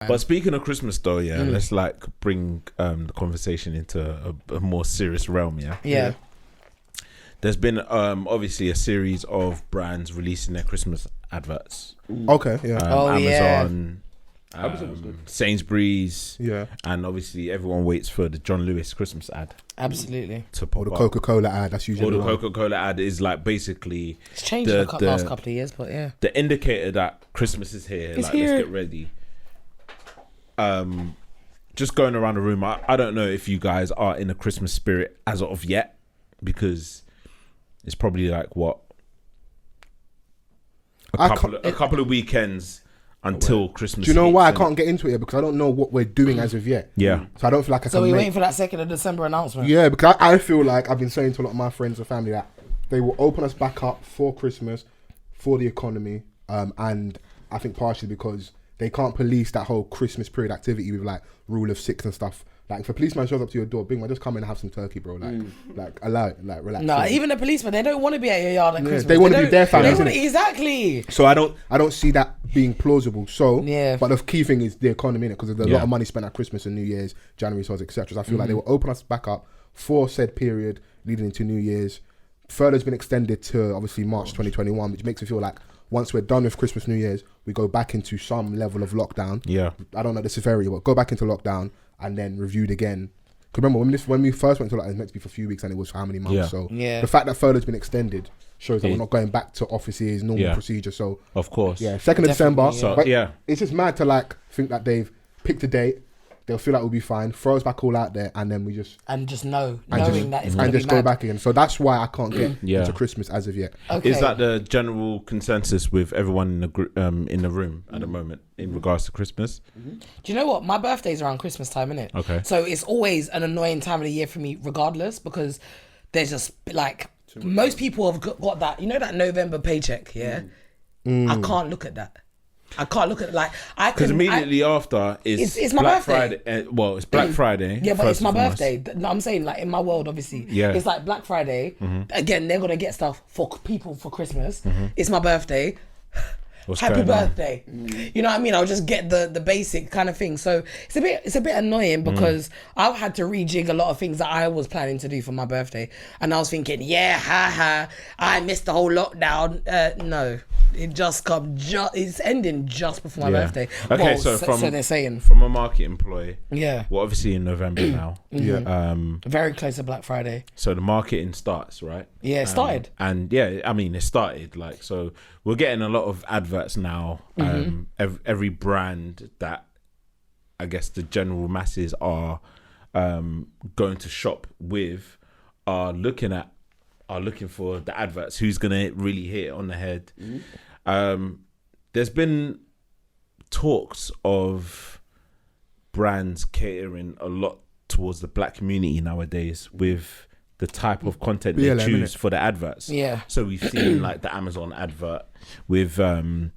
But speaking of Christmas though, let's like bring the conversation into a more serious realm. Yeah. There's been obviously a series of brands releasing their Christmas adverts. Okay, yeah. Amazon, Episode was good. Sainsbury's, Yeah. and obviously everyone waits for the John Lewis Christmas ad Absolutely. to Or pop the up. Coca-Cola ad, that's usually Or the the one. Coca-Cola ad is like basically It's changed in the last couple of years, but yeah. the indicator that Christmas is here. It's Like, here. let's get ready. Just going around the room, I don't know if you guys are in a Christmas spirit as of yet, because it's probably like what a couple of weekends until Christmas. Do you know hits, why I and- can't get into it? Because I don't know what we're doing as of yet. Yeah. So I don't feel like I So can we're make... waiting for that 2nd of December announcement. Yeah, because I feel like I've been saying to a lot of my friends and family that they will open us back up for Christmas, for the economy, and I think partially because they can't police that whole Christmas period activity with like rule of six and stuff. Like if a policeman shows up to your door, bing man, just come in and have some turkey, bro. Like allow it, like relax. No, even the policemen, they don't want to be at your yard at Christmas. they want to be their family, They innit? exactly. So I don't see that being plausible. So Yeah. but the key thing is the economy, innit? Because there's a Yeah. lot of money spent at Christmas and New Year's, January sales, etc. So I feel like they will open us back up for said period leading into New Year's. Further's been extended to obviously March 2021, which makes me feel like once we're done with Christmas, New Year's, we go back into some level of lockdown. Yeah. I don't know the severity, but go back into lockdown and then reviewed again. Because remember when we first went to lockdown, it was meant to be for a few weeks and it was for how many months? Yeah. So Yeah. the fact that further's been extended shows that we're not going back to offices, normal procedure. So Of course. yeah, 2nd of December. Definitely, So, But yeah. it's just mad to like think that they've picked a date. They'll feel like we'll be fine. Throw us back all out there, and then we just And just knowing and that it's going to be go mad. back again. So that's why I can't get Yeah. into Christmas as of yet. Okay. Is that the general consensus with everyone in the room at the moment in regards to Christmas? Do you know what? My birthday's around Christmas time, innit? Okay. So it's always an annoying time of the year for me, regardless, because there's just like most people have got that, you know, that November paycheck. Yeah, I can't look at that. I can't look at it like I Because can. immediately after is It's my Black birthday. Friday. Well, it's Black Friday. Yeah, but first it's my and foremost. birthday. No, I'm saying like in my world, obviously. Yeah. It's like Black Friday. Again, they're gonna get stuff for people for Christmas. It's my birthday. What's Happy going on? birthday. You know what I mean? I'll just get the basic kind of thing. So it's a bit annoying because I've had to rejig a lot of things that I was planning to do for my birthday. And I was thinking, I missed the whole lockdown. No. It just it's ending just before my birthday. Okay, Well, so they're saying. from a market employee. Yeah. Well, obviously in November now. Yeah. Very close to Black Friday. So the marketing starts, right? Yeah, it started. And yeah, I mean, it started like, so we're getting a lot of adverts now. Every brand that I guess the general masses are going to shop with are looking for the adverts. Who's going to really hit it on the head? There's been talks of brands catering a lot towards the black community nowadays with the type of content they BLM, choose innit? for the adverts. Yeah. So we've seen like the Amazon advert with the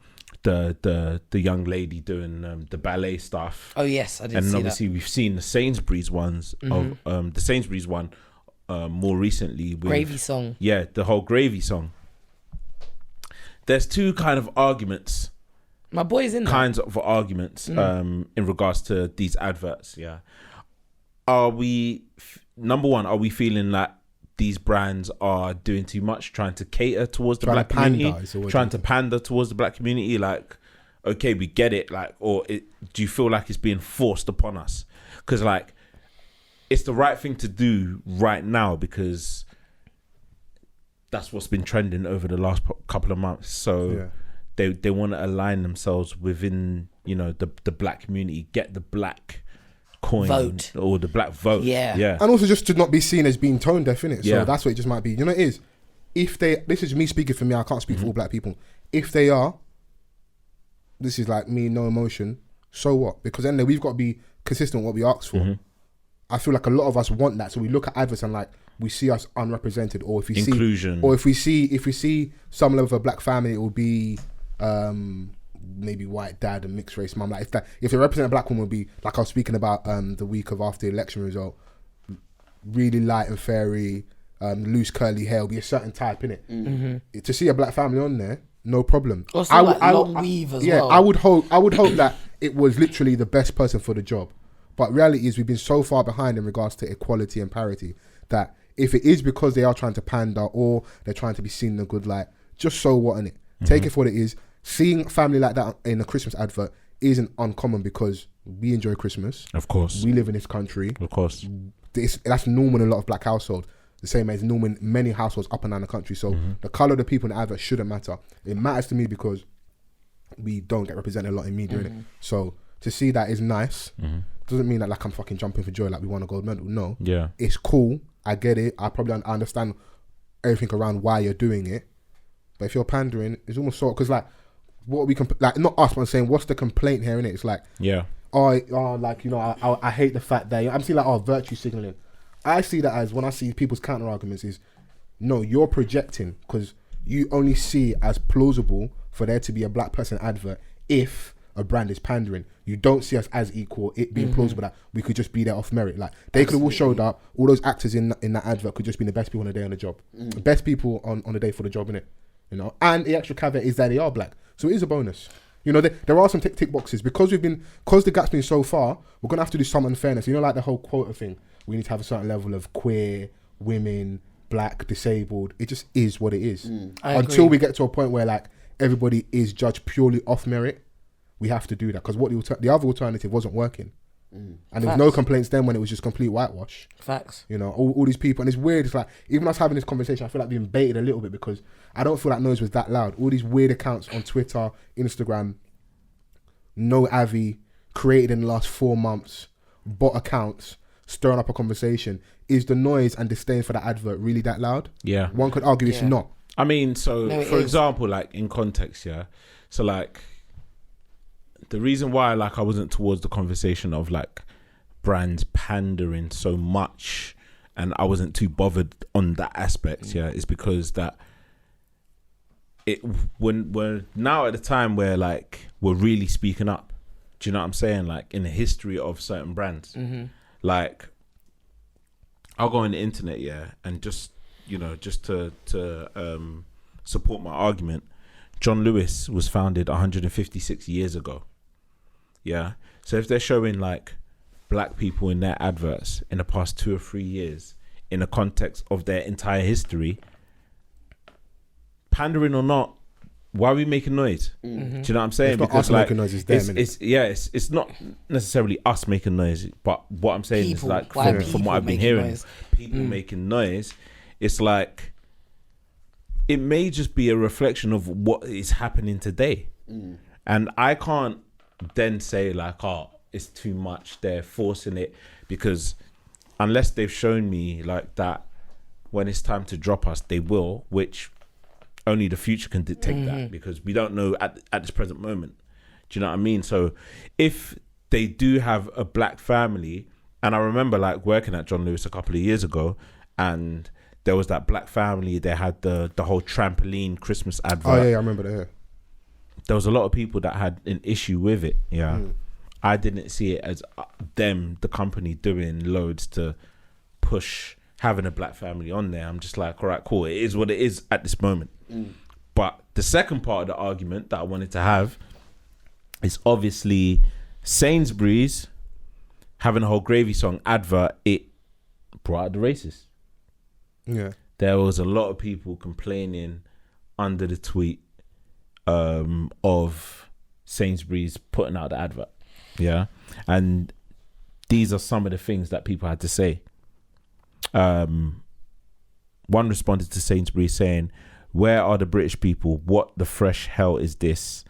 young lady doing the ballet stuff. Oh yes, I did And see obviously we've seen the Sainsbury's ones of the Sainsbury's one more recently with Gravy song. Yeah, the whole gravy song. There's two kind of arguments, My boy's in there. kinds of arguments in regards to these adverts. Yeah, number one, are we feeling that these brands are doing too much, trying to cater towards the Trying black to pander community, is the word trying you to think. pander towards the black community? Like, okay, we get it. Like, do you feel like it's being forced upon us? Because like, it's the right thing to do right now because that's what's been trending over the last couple of months. So they want to align themselves within, you know, the black community, get the black coin Vote. or the black vote. Yeah. And also just to not be seen as being tone deaf, innit? Yeah. So that's what it just might be. You know what it is? If this is me speaking for me, I can't speak for all black people. If they are, this is like me, no emotion, so what? Because then we've got to be consistent with what we ask for. I feel like a lot of us want that. So we look at adverts and like, we see us unrepresented, or if we Inclusion. see, or if we see some level of a black family, it will be maybe white dad and mixed race mum. Like if they represent a black woman, would be like I was speaking about the week of after the election result, really light and fairy, loose curly hair, will be a certain type, innit? To see a black family on there, no problem. Also like long weave as well. I would hope that it was literally the best person for the job. But reality is we've been so far behind in regards to equality and parity that if it is because they are trying to pander or they're trying to be seen in a good light, just so what in it. Take it for what it is. Seeing family like that in a Christmas advert isn't uncommon because we enjoy Christmas. Of course. We live in this country. Of course. That's normal in a lot of black households. The same as normal in many households up and down the country. So the colour of the people in the advert shouldn't matter. It matters to me because we don't get represented a lot in media, innit? So to see that is nice. Doesn't mean that like I'm fucking jumping for joy like we won a gold medal. No. Yeah. It's cool. I get it. I probably understand everything around why you're doing it. But if you're pandering, it's almost sort of because like what we like not us, but I'm saying what's the complaint here, innit? It's like like, you know, I hate the fact that I'm seeing like virtue signaling. I see that as when I see people's counter arguments is no, you're projecting because you only see it as plausible for there to be a black person advert if a brand is pandering. You don't see us as equal, it being plausible that we could just be there off merit. Like they could have all showed up, all those actors in that advert could just be the best people on the day on the job. The best people on the day for the job, innit? You know, and the extra caveat is that they are black. So it is a bonus. You know, there are some tick boxes because the gap's been so far, we're gonna have to do some unfairness. You know, like the whole quota thing. We need to have a certain level of queer, women, black, disabled. It just is what it is. Until we get to a point where like everybody is judged purely off merit, we have to do that because what the other alternative wasn't working. And there was no complaints then when it was just complete whitewash. Facts. You know, all these people, and it's weird. It's like even us having this conversation, I feel like being baited a little bit because I don't feel like noise was that loud. All these weird accounts on Twitter, Instagram, no Avi, created in the last 4 months, bot accounts, stirring up a conversation. Is the noise and disdain for the advert really that loud? Yeah. One could argue it's not. I mean, so for example, like in context, so like the reason why like I wasn't towards the conversation of like brands pandering so much and I wasn't too bothered on that aspect, is because that when we're now at the time where like we're really speaking up. Do you know what I'm saying? Like in the history of certain brands. Like I'll go on the internet, and just to support my argument, John Lewis was founded 156 years ago. Yeah. So if they're showing like black people in their adverts in the past 2 or 3 years in the context of their entire history, pandering or not, why are we making noise? Do you know what I'm saying? It's not because us like making noise, it's them, it's not necessarily us making noise, but what I'm saying is like from what I've been hearing, people making noise. It's like it may just be a reflection of what is happening today, and I can't then say like, oh, it's too much, they're forcing it, because unless they've shown me like that when it's time to drop us, they will, which only the future can dictate that, because we don't know at this present moment. Do you know what I mean? So if they do have a black family, and I remember like working at John Lewis a couple of years ago, and there was that black family, they had the whole trampoline Christmas advert. Oh yeah, I remember that. There was a lot of people that had an issue with it. I didn't see it as them, the company, doing loads to push having a black family on there. I'm just like, all right, cool. It is what it is at this moment. But the second part of the argument that I wanted to have is obviously Sainsbury's having a whole Gravy Song advert. It brought out the racists. Yeah. There was a lot of people complaining under the tweet of Sainsbury's putting out the advert. Yeah. And these are some of the things that people had to say. One responded to Sainsbury's saying, "Where are the British people? What the fresh hell is this?"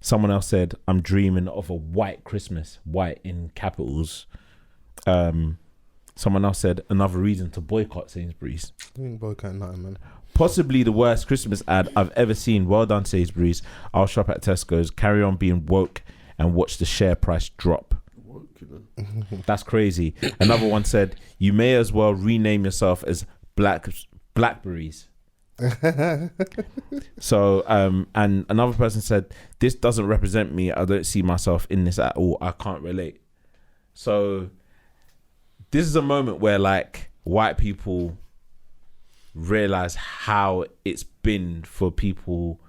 Someone else said, "I'm dreaming of a white Christmas," white in capitals. Someone else said, "Another reason to boycott Sainsbury's." I ain't boycotting nothing, man. "Possibly the worst Christmas ad I've ever seen. Well done, Sainsbury's. I'll shop at Tesco's. Carry on being woke and watch the share price drop." That's crazy. Another one said, "You may as well rename yourself as Blackberries." So and another person said, "This doesn't represent me. I don't see myself in this at all. I can't relate." So this is a moment where like white people realize how it's been for people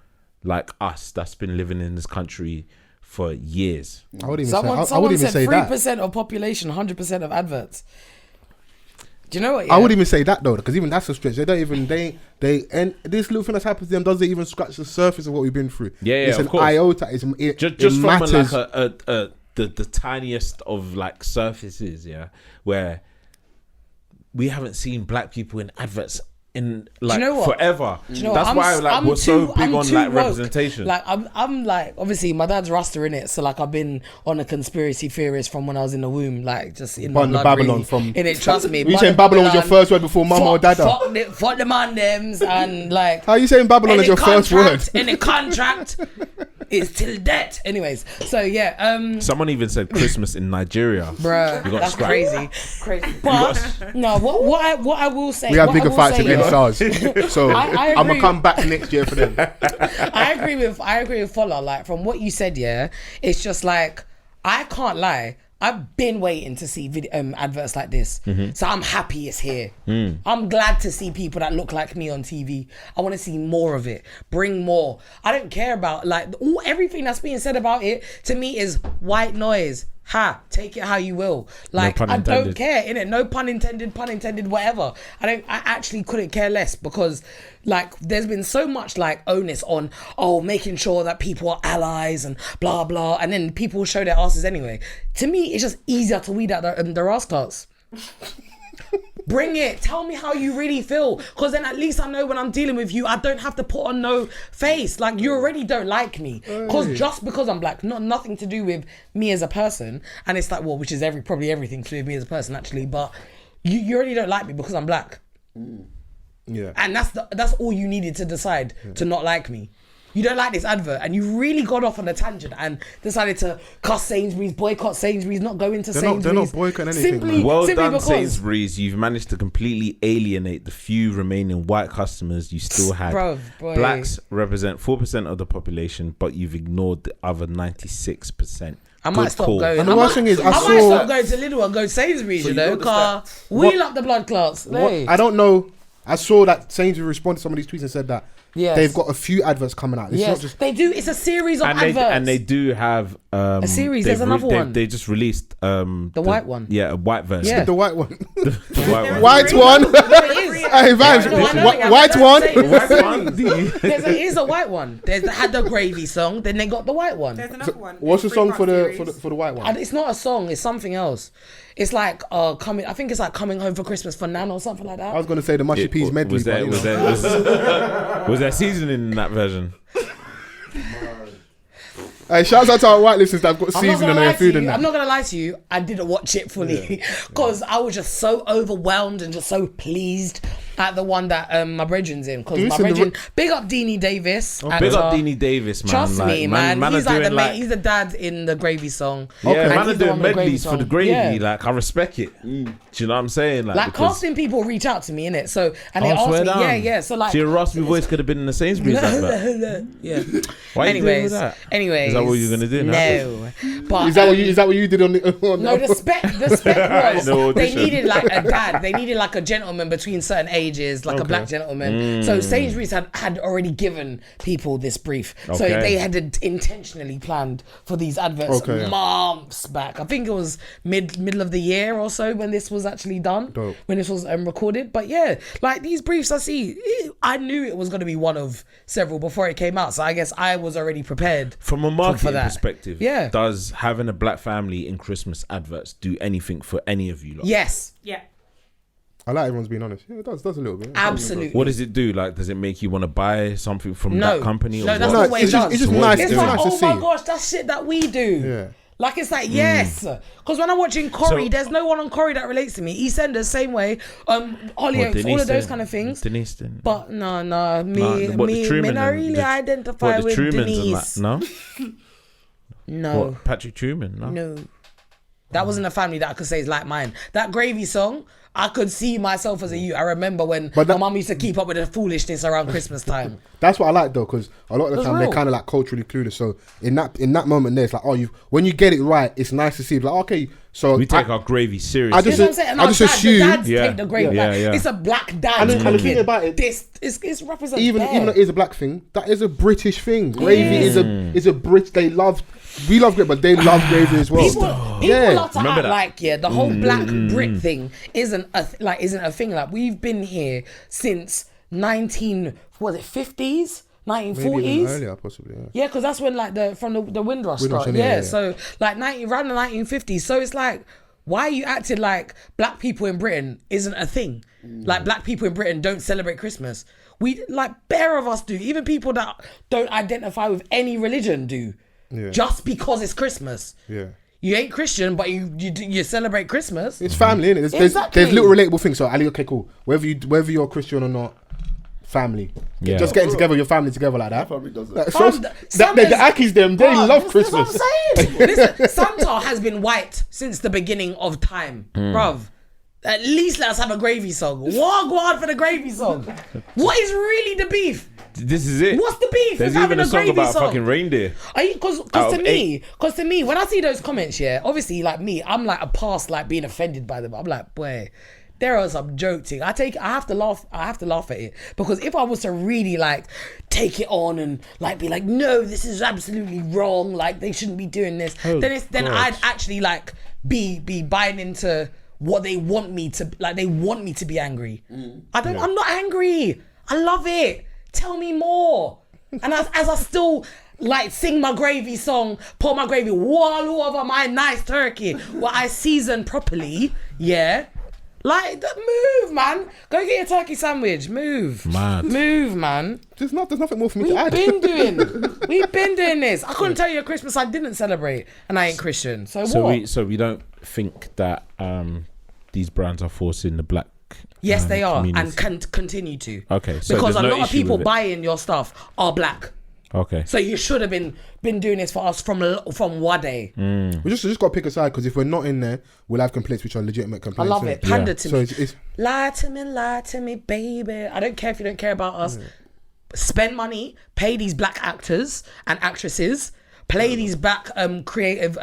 like us that's been living in this country for years. I wouldn't even Someone say, I wouldn't even said say that. 3% of population, 100% of adverts. Do you know what? Yeah? I wouldn't even say that though, because even that's a stretch. They don't even and this little thing that's happened to them doesn't even scratch the surface of what we've been through. Yeah, it's of an course. iota. Just from matters. the tiniest of like surfaces, yeah, where we haven't seen black people in adverts in like you know what? forever. Do you know That's what? why like we're so big I'm on too like woke. representation. Like I'm like, obviously my dad's Rasta in it, so like I've been on a conspiracy theorist from when I was in the womb, like just in my Bun the blood, Babylon really. from. In it, trust me. You saying Babylon was your first word before mama or dada? Fuck the man thems and like. How are you saying Babylon is your first word? In the contract, it's till death. Anyways, so yeah. Someone even said Christmas in Nigeria. Bruh, You got that's scrapped. crazy. But no, what I will say. We have what bigger I will fights say, in yeah, SARS, so I I'm gonna agree. come back next year for them. I agree with Fola. Like from what you said, yeah, it's just like I can't lie. I've been waiting to see adverts like this, so I'm happy it's here. I'm glad to see people that look like me on TV. I want to see more of it. Bring more. I don't care about like everything that's being said about it. To me, is white noise. Ha, take it how you will. Like pun I don't intended. care, innit? No pun intended, whatever. I actually couldn't care less because like there's been so much like onus on making sure that people are allies and blah blah, and then people show their asses anyway. To me, it's just easier to weed out the rascals. Bring it. Tell me how you really feel, because then at least I know when I'm dealing with you, I don't have to put on no face. Like you already don't like me, because just because I'm black, nothing to do with me as a person. And it's like, well, which is probably everything to do with me as a person actually, but you already don't like me because I'm black. Yeah. And that's all you needed to decide to not like me. You don't like this advert, and you really got off on a tangent and decided to cuss Sainsbury's, boycott Sainsbury's, not go into Sainsbury's. They're not boycotting anything, man. Well simply done, because- Sainsbury's. You've managed to completely alienate the few remaining white customers you still had. Boy. Blacks represent 4% of the population, but you've ignored the other 96%. I might stop going. And the worst thing is, I might saw- stop going to Lidl and go Sainsbury's, you know, because wheel up the blood clots. Hey. I don't know. I saw that Sainsbury responded to some of these tweets and said that Yes. they've got a few adverts coming out. It's not Yes, just they do. It's a series of adverts. And they do have a series. There's another one. They just released the white one. Yeah, a white version. Yeah. the white one. The white one. White one. There is. Hey, Vance, No, I know, white I'm one. saying- White one. There's a white one. They had the gravy song. Then they got the white one. There's another one. What's the It's a song for three-part the series. white one? And it's not a song. It's something else. It's like coming. I think it's like Coming Home for Christmas for Nan or something like that. I was gonna say the mushy peas medley. Was there, but, was, you know. there, was there seasoning in that version? Hey, shouts out to our white listeners that have got I'm not seasoning gonna on lie their to food you. and that. I'm not gonna lie to you. I didn't watch it fully because I was just so overwhelmed and just so pleased at the one that my brethren's in. Because my Listen, the brethren, big up Deanie Davis. Big up Deanie Davis, man. Trust like, me, man. He's are like the doing, main, he's the dad in the gravy song. yeah, Okay. And man are he's the doing one with the gravy medleys for the song. gravy. Yeah. Like, I respect it. Do you know what I'm saying? Like because- casting people reach out to me in it, so and they Oh, ask swear me, down. yeah. So like, So your raspy voice could have been in the Sainsbury's advert. yeah. Why are you doing Anyways, that? anyways, Is that what you're gonna do now? No, but Is that what you did on the? no, the spec was No they audition. needed like a dad. They needed like a gentleman between certain ages, like a black gentleman. So Sainsbury's had already given people this brief. So Okay. they had intentionally planned for these adverts Okay, yeah. months back. I think it was middle of the year or so when this was actually done. Dope. When this was recorded. But yeah, like these briefs I see, I knew it was going to be one of several before it came out. So I guess I was already prepared. From a marketing that. perspective, Yeah. does having a black family in Christmas adverts do anything for any of you lot? Yes, Yeah. I like everyone's being honest. Yeah, it does a little bit. absolutely. What does it do? Like, does it make you want to buy something from No. that company? Or No, that's what? not what it it's just, does. it's just So what nice. is It's it It's doing? like, nice to oh see. my gosh, that's shit that we do. Yeah. Like, it's like, yes. Because when I'm watching Corey, So- there's no one on Corey that relates to me. EastEnders, same way. Hollyoaks, all Denise of those didn't- kind of things. Denise didn't. But no, Nah, me what, the not Truman really and identify the with Trumans Denise. and that? No? No, What, Patrick Truman? No. no. That wasn't a family that I could say is like mine. That gravy song, I could see myself as a youth. I remember when But my that- mum used to keep up with the foolishness around Christmas time. That's what I like though, because a lot of the That's time real. they're kind of like culturally clueless. So in that moment there, it's like, when you get it right, it's nice to see. Like, okay, So we take our gravy seriously. I just That's what I'm saying. And I our just assume. the dads Yeah. take the gravy. Yeah, Like, yeah. it's a black dad. And the thing about it- It's represents Even there. though it is a black thing, that is a British thing. Gravy is a Brit. We love gravy, but they love gravy as well. People Yeah. love to Remember act that? like the whole black Brit thing isn't a thing. Like, we've been here since 50s, 1940s. Maybe even earlier, possibly. Yeah. Yeah, because that's when like the Windrush Windrush, started. yeah. So like around the 1950s. So it's like, why are you acting like black people in Britain isn't a thing? Like, black people in Britain don't celebrate Christmas. We like, bare of us do. Even people that don't identify with any religion do. Yeah. Just because it's Christmas. Yeah. You ain't Christian, but you celebrate Christmas. It's family, innit? Exactly. There's little relatable things. So Ali, okay, cool. Whether you're Christian or not, family. Yeah. Just getting together, your family together like that. Family does Like, that. so, Fam, the Akis them, they love Christmas. That's what I'm saying. Listen, Santa has been white since the beginning of time, bruv. At least let us have a gravy song. What go on for the gravy song? What is really the beef? This is it. What's the beef? There's with even having a song gravy about song? fucking reindeer. Because Out to of me, when I see those comments, yeah, obviously, like me, I'm like a past like being offended by them. I'm like, boy, there are some joke thing. I have to laugh at it, because if I was to really like take it on and like be like, no, this is absolutely wrong, like they shouldn't be doing this, then I'd actually like be buying into what they want me to, like they want me to be angry. I'm not angry. I love it. Tell me more. And as I still like sing my gravy song, pour my gravy all over my nice turkey, what I season properly, yeah. Like, move, man. Go get your turkey sandwich. Move. Mad. Move, man. There's nothing more for me to We've add. been doing this. I couldn't tell you a Christmas I didn't celebrate, and I ain't Christian. So what? We don't think that these brands are forcing the black. Yes, they are, community. and can continue to. Okay, so because there's a no lot of issue people with it. buying your stuff are black. Okay. So you should have been doing this for us from Wade. We just got to pick a side, because if we're not in there, we'll have complaints which are legitimate I complaints. love innit? it. Pander to So me. it's Lie to me, baby. I don't care if you don't care about us. Spend money, pay these black actors and actresses, play these black creative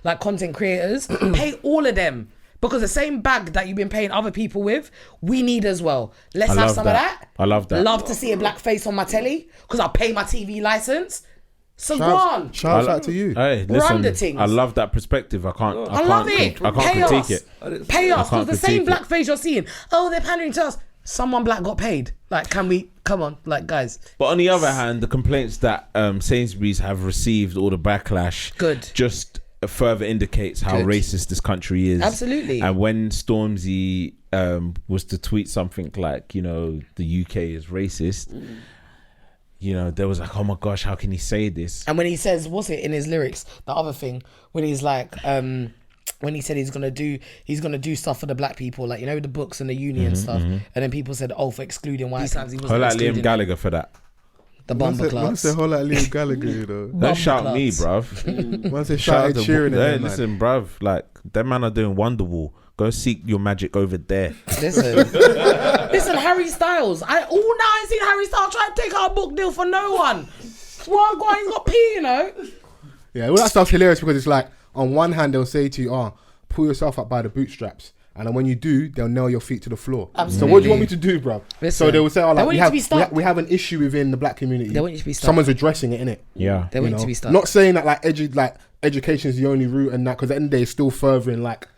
like content creators, pay all of them. Because the same bag that you've been paying other people with, we need as well. Let's I have love some that. of that. I love that. Love to see a black face on my telly, because I pay my TV license. So go on. Shouts out to you. Hey, Run the listen, things. I love that perspective. I can't love it. I can't Pay critique us. it. Pay us, because the same critique black face you're seeing, oh, they're pandering to us. Someone black got paid. Like, can we, come on, like, guys. But on the other hand, the complaints that Sainsbury's have received, all the backlash, Good. just further indicates how Good. racist this country is. Absolutely. And when Stormzy was to tweet something like, you know, the UK is racist, you know, there was like, oh my gosh, how can he say this? And when he says, what's it in his lyrics, the other thing, when he's like, when he said he's gonna do stuff for the black people, like, you know, the books and the uni and stuff, and then people said, oh, for excluding white people. He I wasn't like excluding Liam Gallagher for that. the bomber What's clubs. the whole like Liam Gallagher, you know? Don't shout clubs. me, bruv. Once they Shout shouted out cheering to at hey, them, man. listen, bruv, like, them man are doing Wonderwall. Go seek your magic over there. Listen, Harry Styles. I ain't seen Harry Styles try to take out a book deal for no one. Well, he's got P, you know. Yeah, well, that stuff's hilarious, because it's like, on one hand, they'll say to you, pull yourself up by the bootstraps. And then when you do, they'll nail your feet to the floor. Absolutely. So what do you want me to do, bruv? Listen, So they will say, they want you to be stuck. we have an issue within the black community. They want you to be stuck. Someone's addressing it, innit? Yeah. They want you to be stuck. Not saying that like education is the only route and that, because at the end of the day, it's still furthering like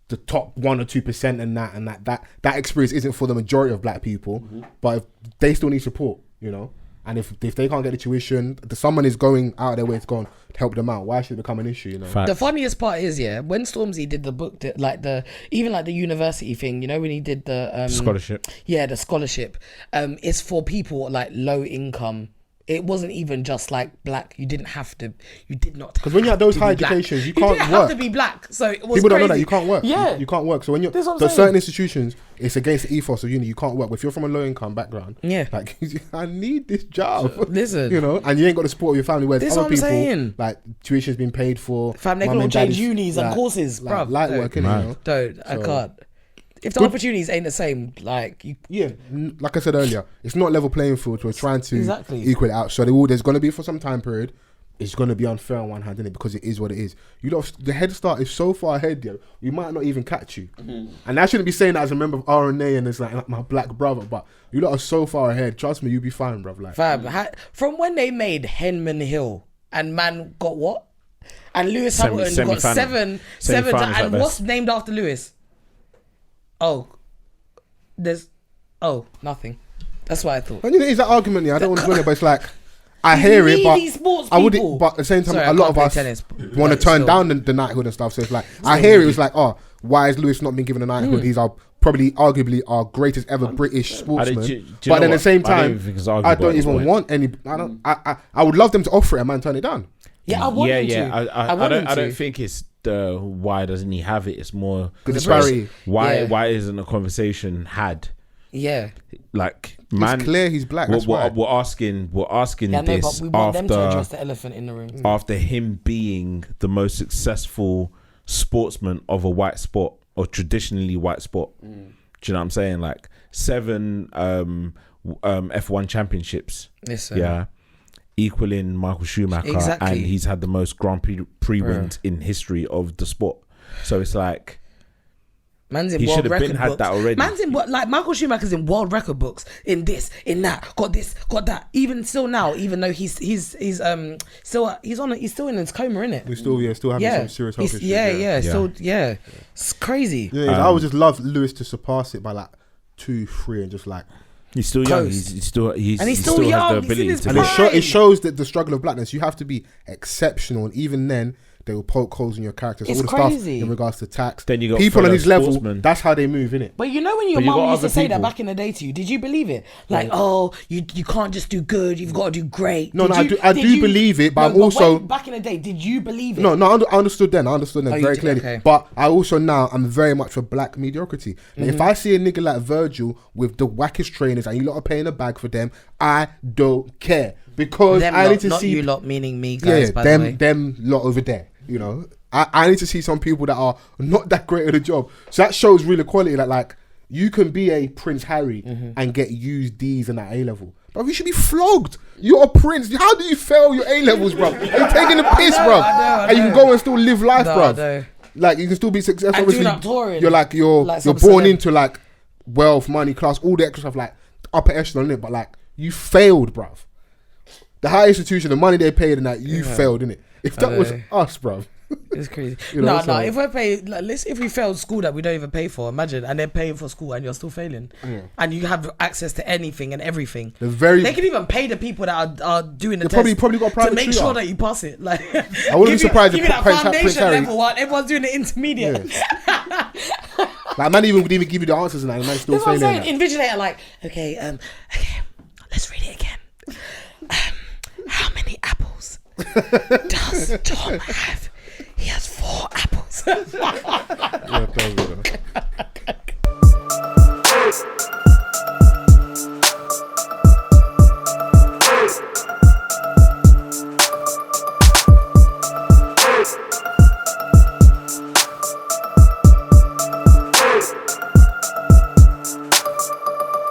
the top 1 or 2% and that experience isn't for the majority of black people, but if they still need support, you know. And if they can't get the tuition, someone is going out of their way to go and help them out. Why should it become an issue, you know? Facts. The funniest part is, yeah, when Stormzy did the book, the university thing, you know, when he did the Scholarship. Yeah, the scholarship. It's for people like low income. It wasn't even just like black. You did not. Because when you have those to high be black. educations, you didn't can't have work. to be black. So it was People don't know crazy. that you can't work. Yeah, you can't work. So when you're That's what I'm there's saying. certain institutions, it's against the ethos of uni. You can't work. If you're from a low income background, Yeah. like I need this job. Listen. you know, and you ain't got the support of your family. Whereas This other what I'm people, saying. like tuition's been paid for. Fam, they mum can all and dad change is, unis and courses, like, bruv. light Don't. work, innit, Mad. you know. Don't. I So- can't. If the opportunities ain't the same, like you. Yeah, like I said earlier, it's not level playing field. We're trying to Exactly. equal it out. So there's going to be for some time period. it's going to be unfair on one hand, isn't it? Because it is what it is. You know, the head start is so far ahead, yo. We might not even catch you. And I shouldn't be saying that as a member of RNA and as like my black brother, but you lot are so far ahead. Trust me, you'll be fine, bruv. Like, Fam, from when they made Henman Hill and man got what? And Lewis Hamilton got seven, and what's named after Lewis? Nothing. That's what I thought. and you know, it's that argument, yeah. I don't want to go there, but it's like, I hear it, but I wouldn't. But at the same time, a lot of us want to turn down the knighthood and stuff. So it's like, I hear it. It's like, oh, why is Lewis not been given a knighthood? He's arguably our greatest ever British sportsman. But at the same time, I don't even want any. I would love them to offer it and man turn it down. Yeah, I want him to. I don't think it's the why doesn't he have it. It's more the disparity. Why isn't a conversation had? Yeah, like, man, it's clear he's black. We're asking this but we want after them to address the elephant in the room. After him being the most successful sportsman of a white sport or traditionally white sport. Do you know what I'm saying? Like 7 F1 championships. Listen. Yeah. Equaling Michael Schumacher. Exactly. And he's had the most Grand Prix wins in history of the sport. So it's like, man's in he world should have record been had books. that already. Man's in like Michael Schumacher's in world record books, in this, in that, got this, got that. Even still now, even though he's still in his coma, innit? We still having some serious health issues. Yeah. It's crazy. Yeah, I would just love Lewis to surpass it by like 2-3 and just like. He's still young. He's still young. Has the ability to. And it shows that the struggle of blackness. You have to be exceptional, and even then, they will poke holes in your character. So It's all the crazy. stuff in regards to tax. Then you got people on his level. sportsmen. That's how they move, innit? But you know when your mum used to say that back in the day to you, did you believe it? Like, you can't just do good, you've got to do great. I do believe it, but I'm also back in the day, did you believe it? No, I understood then. Very clearly. Okay. But I also now I'm very much for black mediocrity. And if I see a nigga like Virgil with the wackest trainers and you lot are paying a bag for them, I don't care because I need to see you lot, meaning me, guys. By the way, them lot over there. You know, I need to see some people that are not that great at the job. So that shows real equality. That like you can be a Prince Harry and get used D's in that A level. But you should be flogged. You're a prince. How do you fail your A levels, bro? Are you taking the piss, bro? And you can go and still live life, bro. Like you can still be successful. Obviously, you're born into like wealth, money, class, all the extra stuff, like upper echelon, innit? But like you failed, bro. The higher institution, the money they paid, and that you failed, innit? If that was us, bro. It's crazy. No. If we pay, like, if we failed school that we don't even pay for, imagine, and they're paying for school and you're still failing, and you have access to anything and everything. They can even pay the people that are doing the test probably got private to make sure that you pass it. Like, I wouldn't be surprised if that Prince foundation Harry level while everyone's doing the intermediate. Yeah. Like man, even would even give you the answers and that, and man still failing. That's what I'm saying. Invigilator, like, okay, let's read it again. How many apples does Tom have? He has 4 apples.